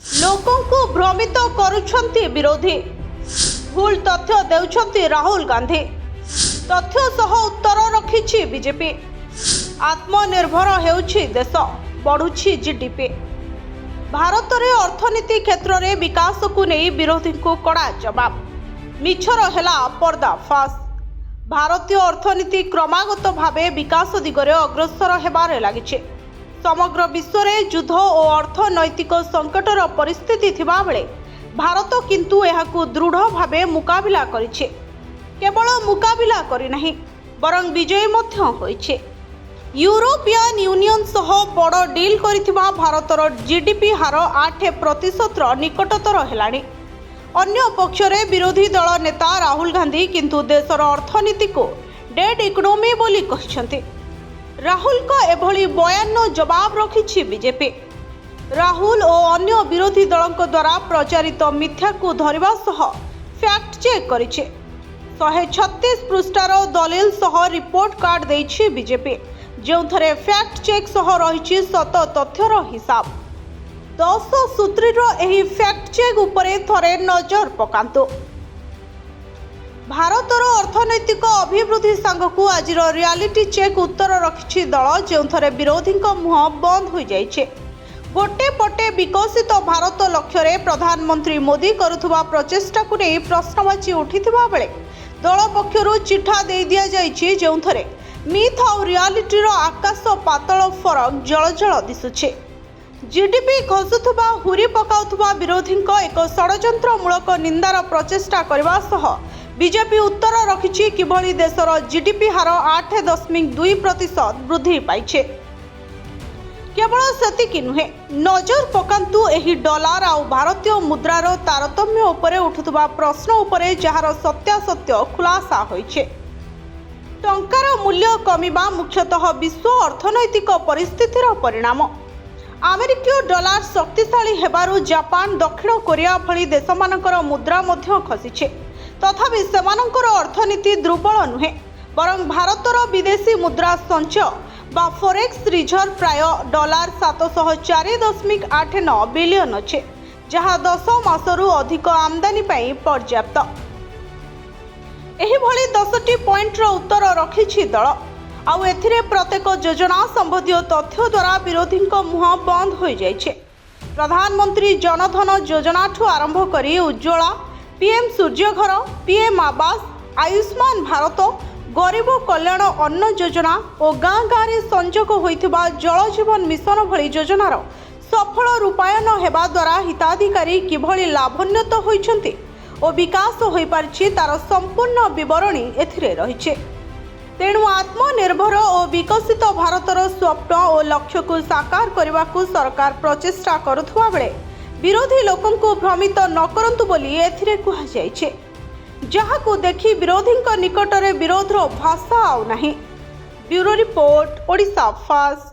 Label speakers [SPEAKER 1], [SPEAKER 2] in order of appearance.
[SPEAKER 1] लोकों को भ्रमित करुछंती विरोधी भूल तथ्य देउछंती राहुल गांधी तथ्य सह उत्तर रखिछि बीजेपी आत्मनिर्भर हेउछि देश बढ़ुछि जीडीपी भारत रे अर्थनीति क्षेत्र में विकास को नहीं विरोधी को कड़ा जवाब मिछर हेला पर्दाफाश भारतीय अर्थनीति क्रमागत भावे विकास दिगरे अग्रसर हेबारे लागिछि समग्र विश्व में युद्ध और अर्थनैतिक संकटर परिस्थिति थिबा बेले भारत किंतु एहाकु दृढ़ भावे मुकाबिला करिछि केवल मुकाबिला करि नाही बरं विजय मध्य होइछि यूरोपियन यूनियन सह बड़ डील करिथिबा भारतर जीडीपी हार 8% निकटतर हेलाणी अन्य पक्षरे विरोधी दल नेता राहुल गांधी किंतु देशर अर्थनीति को डेड इकोनॉमी बोली कहिसंती राहुल को एभली बयान जवाब रखिछि बीजेपी राहुल और अन्य विरोधी दलों द्वारा प्रचारित मिथ्या को धरिबा सह फैक्ट चेक करिछि 136 पृष्ठार दलील सह रिपोर्ट कार्ड देछि बीजेपी जोंथरे फैक्ट चेक सह रहिछि सत तथ्यर हिसाब 10 सूत्रीर एही फैक्ट चेक उपरे थरे नजर पकांतु भारतर अर्थनैतिक अभिवृद्धि सांगकु आज रियालिटी चेक उत्तर रखिछि दल जोंथरे विरोधी मुह बंद हो जाइछे गोटे पटे विकसित भारत लक्ष्य रे प्रधानमंत्री मोदी करुथुबा प्रचेष्टा को नहीं प्रश्नवाची उठिथिबा बेले दल पक्षरु चिठा दे दिया जाइछि जोंथरे मिथ और रियालिटी रो आकाश पातल फरक जलजल दिसुछे जीडीपी खसुथुबा हुरी पकाउथुबा विरोधी एक षडयंत्रमूलक निंदार प्रचेष्टा करबा सह बीजेपी उत्तर रखिछि किभली देशर जीडीपी हार 8.2% वृद्धि पाइछे केवल सेतिकी नुहे नजर पकांतु एही डॉलर आ भारतीय मुद्रार तारतम्य उपरे उठुथुबा प्रश्न उपरे जहार सत्यासत्य खुलासा होइछे टंकार मूल्य कमिबा मुख्यतः विश्व अर्थनैतिक परिस्थितिर परिणाम अमेरिकीय डॉलर शक्तिशाली हेबारु जापान दक्षिण कोरिया भली देशमानकर मुद्रा मध्य खसिछे तथापि सेमानकर अर्थनीति दुर्बल नुहे बरं भारतर विदेशी मुद्रा संचय बा फॉरेक्स रिजर्व प्राय डॉलर 704.89 बिलियन अच्छे जहाँ 10 मासरु अधिक आमदानी पाई पर्याप्त एही भली 10टी पॉइंटर उत्तर रखिछि दल आउ एथिरे प्रत्येक योजना संबंधी तथ्य द्वारा विरोधी मुह बंद हो जाइछे प्रधानमंत्री जनधन योजना ठू आरंभ करी उज्ज्वला पीएम सूर्यघर पीएम आवास आयुष्मान भारत गरीब कल्याण अन्न योजना और गाँ गाँव संजोग होइथिबा जल जीवन मिशन भली योजनार सफल रूपायन हेबा द्वारा हिताधिकारी किभली लाभान्वित होइछन्ति और विकास होई पारिछि तार संपूर्ण विवरणी एथिरे रहिछे तेणु आत्मनिर्भर और विकसित भारतर स्वप्न और लक्ष्य को साकार करने को सरकार प्रचेष्टा करुथुबा बेले विरोधी लोकों को भ्रमित न करंतु बोली एथिरे कुहा जाइछे जहाकु देखि विरोधी निकटरे विरोधर भाषा आउ नाही ब्यूरो रिपोर्ट ओडिशा फास्ट।